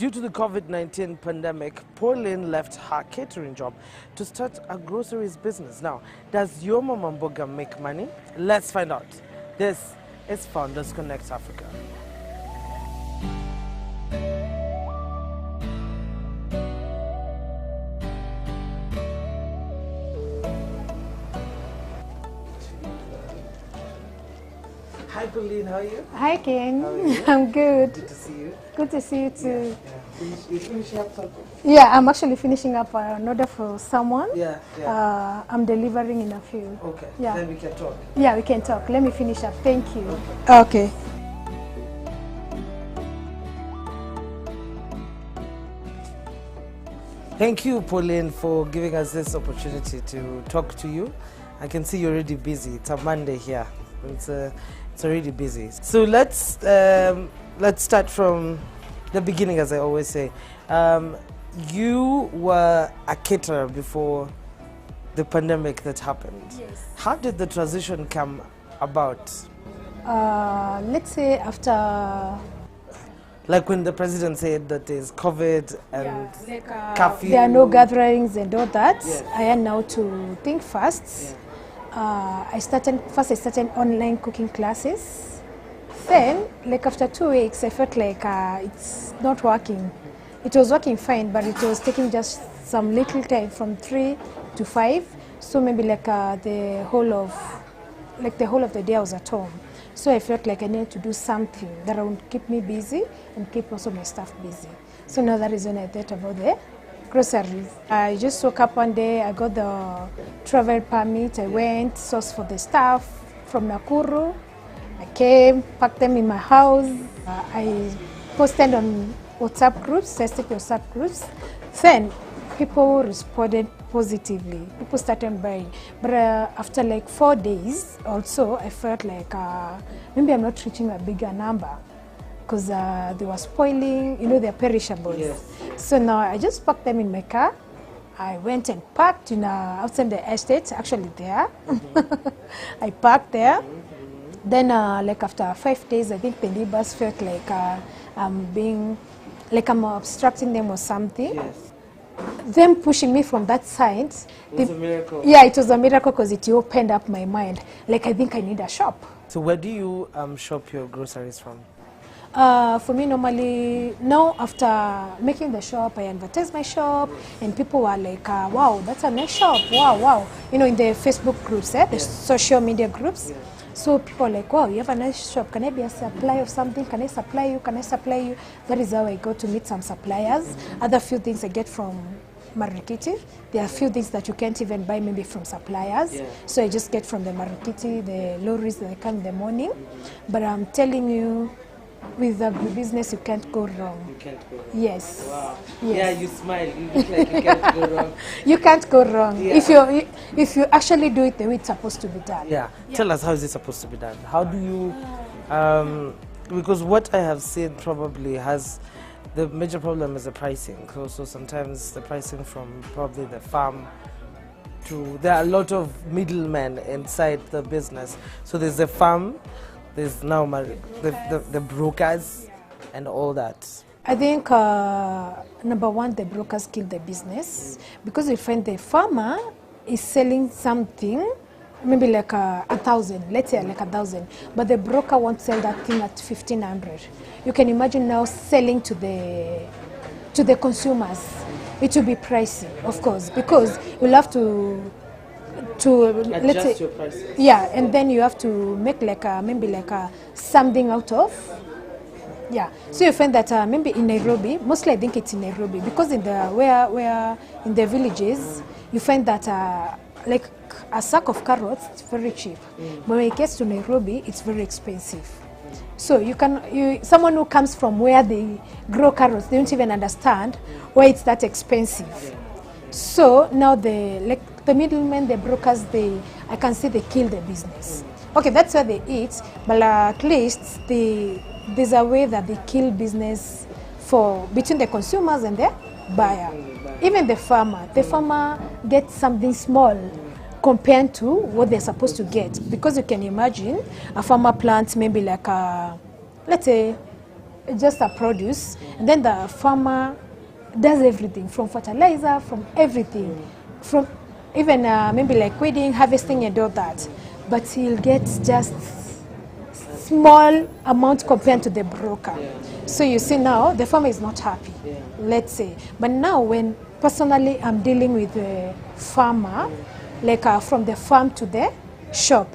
Due to the COVID-19 pandemic, Pauline left her catering job to start a groceries business. Now, does your mama mboga make money? Let's find out. This is Founders Connect Africa. Hi Pauline, how are you? Hi Ken, How are you? I'm good. Good to see you. Good to see you too. You finishing up something? Yeah, I'm actually finishing up an order for someone. Yeah. I'm delivering in a few. Okay, Yeah. then we can talk. Yeah, we can talk. Let me finish up. Thank you. Okay. Thank you, Pauline, for giving us this opportunity to talk to you. I can see you're already busy. It's a Monday here. It's already busy. So let's start from the beginning, as I always say. You were a caterer before the pandemic that happened. Yes. How did the transition come about? Let's say after... Like when the president said that there's COVID and curfew. There are no gatherings and all that. Yes. I had now to think fast. Yeah. I started online cooking classes. Then, like after 2 weeks, I felt like it's not working. It was working fine, but it was taking just some little time from 3 to 5. So maybe like the whole of the day I was at home. So I felt like I needed to do something that would keep me busy and keep also my staff busy. So now that is when I thought about the groceries. I just woke up one day, I got the travel permit, I went, sourced for the staff from Nakuru. I came, packed them in my house. I posted on WhatsApp groups, tested WhatsApp groups. Then people responded positively. People started buying. But after like 4 days also, I felt like maybe I'm not reaching a bigger number because they were spoiling, they're perishables. Yes. So now I just packed them in my car. I went and parked outside the estate, actually there. I parked there. Then like after 5 days, I think the neighbors felt like I'm obstructing them or something. Yes. Them pushing me from that side. It was a miracle. Yeah, it was a miracle because it opened up my mind. Like I think I need a shop. So where do you shop your groceries from? For me, normally, now after making the shop, I advertise my shop, and people were like, wow, that's a nice shop, wow. In the Facebook groups, the social media groups. Yeah. So people are like, wow, you have a nice shop. Can I be a supplier of something? Can I supply you? Can I supply you? That is how I go to meet some suppliers. Other few things I get from Marikiti. There are a few things that you can't even buy maybe from suppliers. Yeah. So I just get from the Marikiti, the lorries that come in the morning. But I'm telling you, with agribusiness, you can't go wrong. You can't go wrong. Yes. Wow. Yes. Yeah, you smile. You look like you can't go wrong. You can't go wrong. Yeah. If you actually do it the way it's supposed to be done. Yeah. Tell us, how is it supposed to be done? How do you... because what I have seen probably has... The major problem is the pricing. So sometimes the pricing from probably the farm to... There are a lot of middlemen inside the business. So there's the farm, there's now the brokers and all that. I think number one, the brokers kill the business because you find the farmer is selling something, maybe like 1,000, let's say like 1,000, but the broker won't sell that thing at 1,500. You can imagine now selling to the consumers. It will be pricey, of course, because you'll have to let's say, your prices. Yeah, and then you have to make like maybe something out of. Yeah, so you find that maybe in Nairobi, mostly I think it's in Nairobi, because in the where in the villages you find that like a sack of carrots it's very cheap, but when it gets to Nairobi it's very expensive. So someone who comes from where they grow carrots, they don't even understand why it's that expensive. So now the middlemen, the brokers, I can say they kill the business. Okay, that's where they eat, but at least there's a way that they kill business between the consumers and the buyer. Even the farmer gets something small compared to what they're supposed to get. Because you can imagine a farmer plants maybe like let's say just a produce, and then the farmer does everything from fertilizer, from everything, from even maybe like weeding, harvesting, and all that. But he'll get just small amount compared to the broker. So you see now the farmer is not happy, let's say. But now when personally I'm dealing with the farmer, like from the farm to the shop,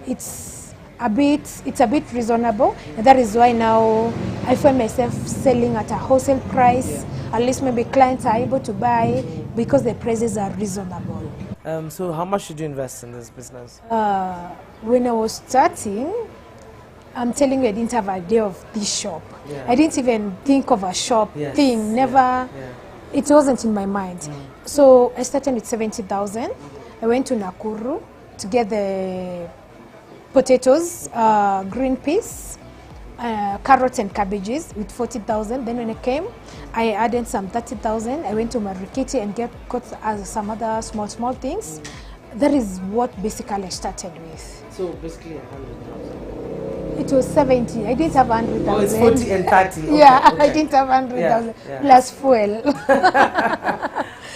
it's a bit reasonable, and that is why now I find myself selling at a wholesale price. At least maybe clients are able to buy because the prices are reasonable. So how much did you invest in this business? When I was starting, I'm telling you, I didn't have an idea of this shop. I didn't even think of a shop thing. Never. It wasn't in my mind. So I started with 70,000. I went to Nakuru to get the potatoes, green peas, carrots and cabbages with 40,000. Then when I came, I added some 30,000. I went to Marikiti and got some other small things. That is what basically I started with. So basically 100,000. It was 70. I didn't have 100,000. Oh, it's 40 and 30. Okay, yeah, okay. I didn't have 100,000 Yeah. plus fuel.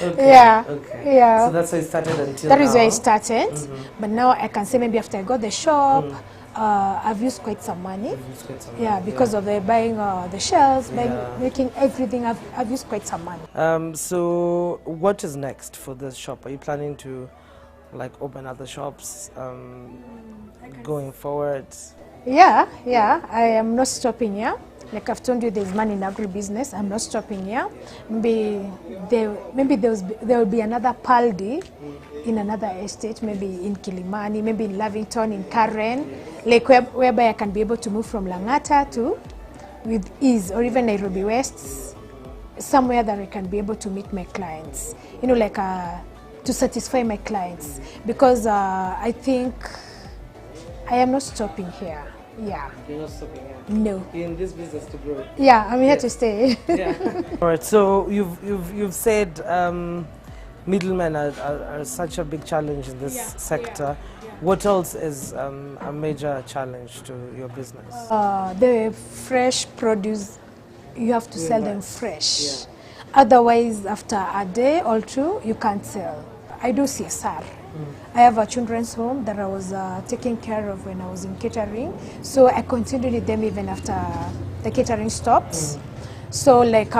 Okay, yeah, okay. yeah. So that's how it started until That now? is where I started. But now I can say maybe after I got the shop, I've used quite some money. Because of the buying the shelves, making everything, I've used quite some money. So what is next for this shop? Are you planning to like open other shops going forward? Yeah, I am not stopping here. Like I've told you, there's money in agribusiness. I'm not stopping here. Maybe there will be another Paldi in another estate, maybe in Kilimani, maybe in Lavington, in Karen, like whereby I can be able to move from Langata to with ease, or even Nairobi West, somewhere that I can be able to meet my clients. You know, like to satisfy my clients, because I think I am not stopping here. Yeah. You're not stopping here? No. You're in this business to grow? Yeah, I'm here to stay. Yeah. All right, so you've said middlemen are such a big challenge in this sector. What else is a major challenge to your business? The fresh produce, you have to sell them fresh. Otherwise, after a day or two, you can't sell. I do CSR. I have a children's home that I was taking care of when I was in catering. So I continued with them even after the catering stopped. So like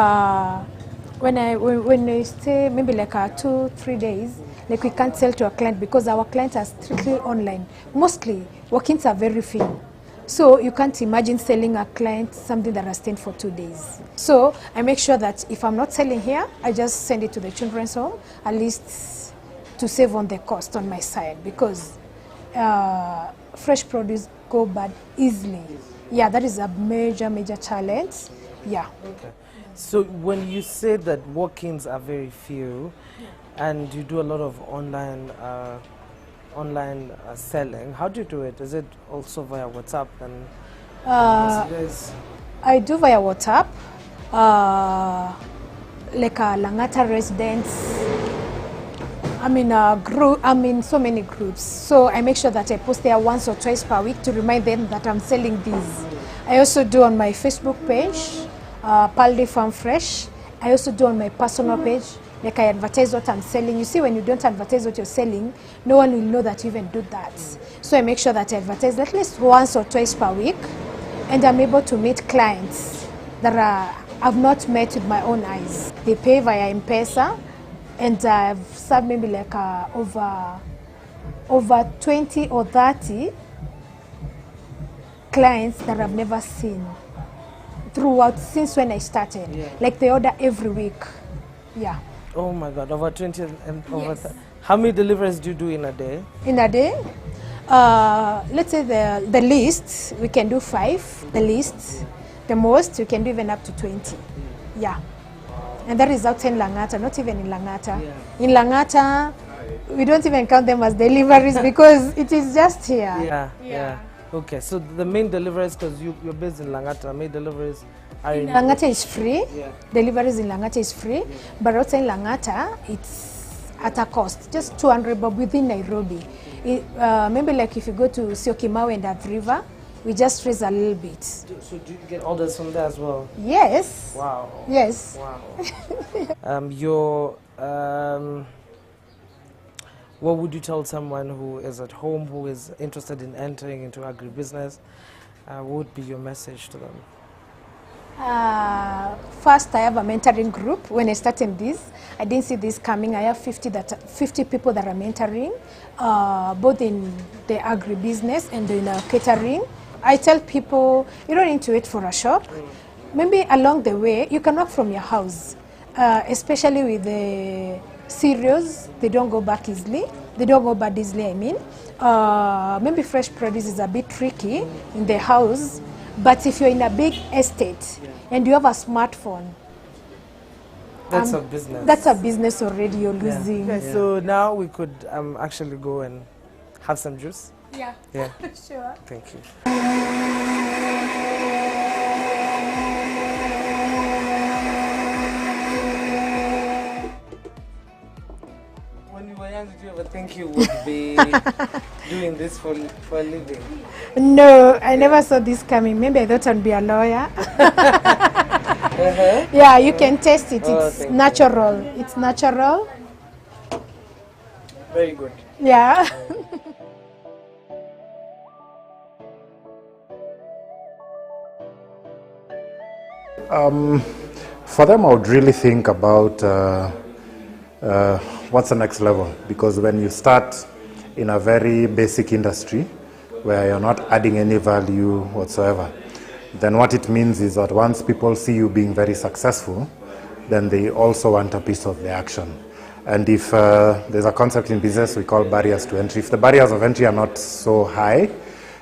when I stay maybe like 2-3 days, like we can't sell to a client because our clients are strictly online. Mostly walk-ins are very few. So you can't imagine selling a client something that has stayed for 2 days. So I make sure that if I'm not selling here, I just send it to the children's home, at least to save on the cost on my side, because fresh produce go bad easily. Yeah, that is a major challenge. Yeah. Okay. So when you say that walk-ins are very few, and you do a lot of online selling, how do you do it? Is it also via WhatsApp and messages? I do via WhatsApp, like Langata residents. I'm in so many groups. So I make sure that I post there once or twice per week to remind them that I'm selling these. I also do on my Facebook page, Paldi Farm Fresh. I also do on my personal page, like I advertise what I'm selling. You see, when you don't advertise what you're selling, no one will know that you even do that. So I make sure that I advertise at least once or twice per week, and I'm able to meet clients that I've not met with my own eyes. They pay via M-Pesa, and I've served maybe like over 20 or 30 clients that I've never seen throughout since when I started. Like they order every week. Yeah. Oh my God, over 20 and over 30. How many deliveries do you do in a day? In a day? Let's say the least, we can do 5, the least. The most, we can do even up to 20. Yeah. And that is outside Langata, not even in Langata. In Langata, we don't even count them as deliveries because it is just here. Yeah. Okay, so the main deliveries, because you're based in Langata, main deliveries are in Langata is free. Deliveries in Langata is free, but outside Langata, it's at a cost, just 200 bob within Nairobi. Maybe like if you go to Syokimau and Athi River, We just raise a little bit. So do you get orders from there as well? Yes. Wow. Yes. Wow. What would you tell someone who is at home, who is interested in entering into agribusiness? What would be your message to them? First, I have a mentoring group. When I started this, I didn't see this coming. I have 50 people that are mentoring, both in the agribusiness and in catering. I tell people, you don't need to wait for a shop. Maybe along the way, you can work from your house, especially with the cereals. They don't go back easily. They don't go bad easily, I mean. Maybe fresh produce is a bit tricky in the house, but if you're in a big estate and you have a smartphone, that's a business. That's a business already you're losing. Okay, so now we could actually go and have some juice. Yeah. Yeah. Sure. Thank you. When you were young, did you ever think you would be doing this for a living? No, I never saw this coming. Maybe I thought I'd be a lawyer. Yeah, you can taste it. It's natural. It's natural. Very good. Yeah. For them, I would really think about what's the next level, because when you start in a very basic industry where you're not adding any value whatsoever, then what it means is that once people see you being very successful, then they also want a piece of the action. And if there's a concept in business we call barriers to entry, if the barriers of entry are not so high,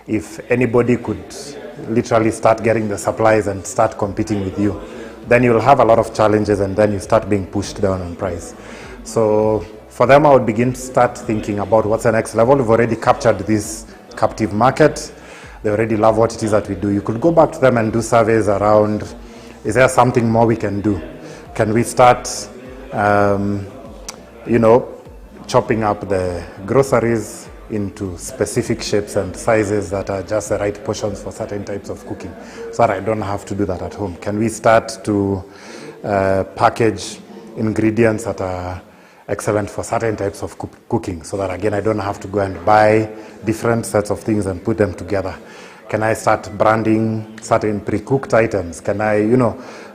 if anybody could literally start getting the supplies and start competing with you, then you'll have a lot of challenges, and then you start being pushed down on price. So for them, I would begin to start thinking about what's the next level. We've already captured this captive market. They already love what it is that we do. You could go back to them and do surveys around, is there something more we can do? Can we start, chopping up the groceries into specific shapes and sizes that are just the right portions for certain types of cooking, so that I don't have to do that at home? Can we start to package ingredients that are excellent for certain types of cooking, so that again I don't have to go and buy different sets of things and put them together? Can I start branding certain pre-cooked items? Can I,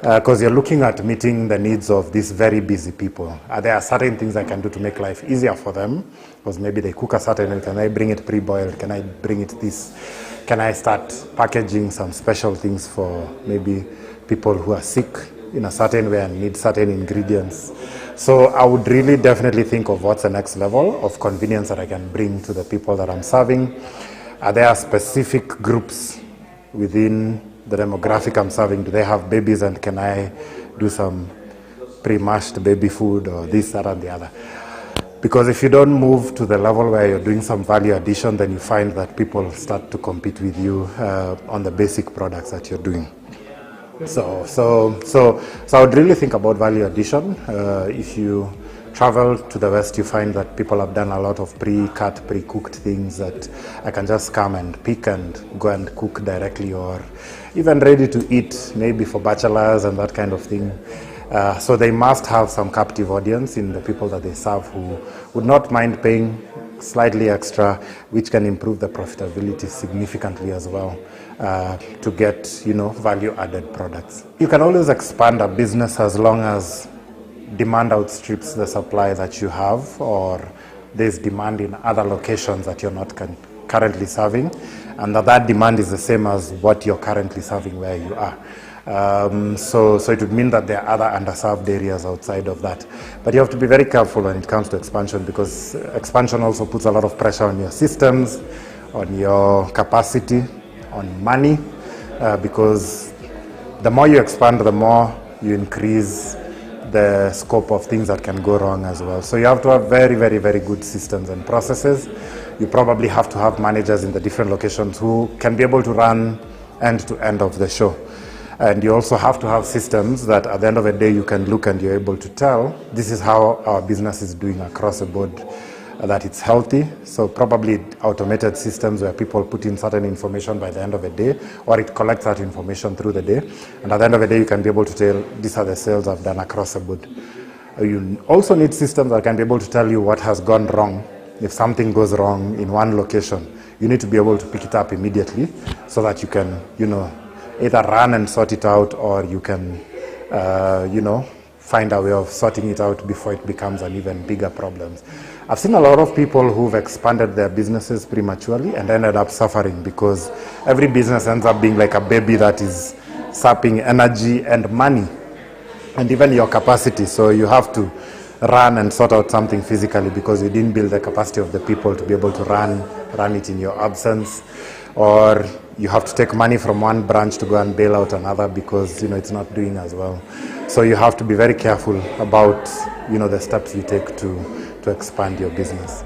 because you're looking at meeting the needs of these very busy people. There are certain things I can do to make life easier for them, because maybe they cook a certain way. Can I bring it pre-boiled? Can I bring it this? Can I start packaging some special things for maybe people who are sick in a certain way and need certain ingredients? So I would really definitely think of what's the next level of convenience that I can bring to the people that I'm serving. Are there specific groups within the demographic I'm serving? Do they have babies, and can I do some pre-mashed baby food or this, that, and the other? Because if you don't move to the level where you're doing some value addition, then you find that people start to compete with you on the basic products that you're doing. So I would really think about value addition. If you travel to the West, you find that people have done a lot of pre-cut, pre-cooked things that I can just come and pick and go and cook directly, or even ready to eat, maybe for bachelors and that kind of thing. So they must have some captive audience in the people that they serve, who would not mind paying slightly extra, which can improve the profitability significantly as well, to get value-added products. You can always expand a business as long as demand outstrips the supply that you have, or there's demand in other locations that you're not currently serving, and that demand is the same as what you're currently serving where you are. So it would mean that there are other underserved areas outside of that. But you have to be very careful when it comes to expansion, because expansion also puts a lot of pressure on your systems, on your capacity, on money, because the more you expand, the more you increase the scope of things that can go wrong as well. So you have to have very, very, very good systems and processes. You probably have to have managers in the different locations who can be able to run end to end of the show. And you also have to have systems that at the end of the day you can look and you're able to tell, this is how our business is doing across the board. that it's healthy. So probably automated systems where people put in certain information by the end of the day, or it collects that information through the day. And at the end of the day, you can be able to tell, these are the sales I've done across the board. You also need systems that can be able to tell you what has gone wrong. If something goes wrong in one location, you need to be able to pick it up immediately so that you can, either run and sort it out, or you can, find a way of sorting it out before it becomes an even bigger problem. I've seen a lot of people who've expanded their businesses prematurely and ended up suffering because every business ends up being like a baby that is sapping energy and money and even your capacity. So you have to run and sort out something physically because you didn't build the capacity of the people to be able to run it in your absence, or you have to take money from one branch to go and bail out another because it's not doing as well. So you have to be very careful about the steps you take to expand your business.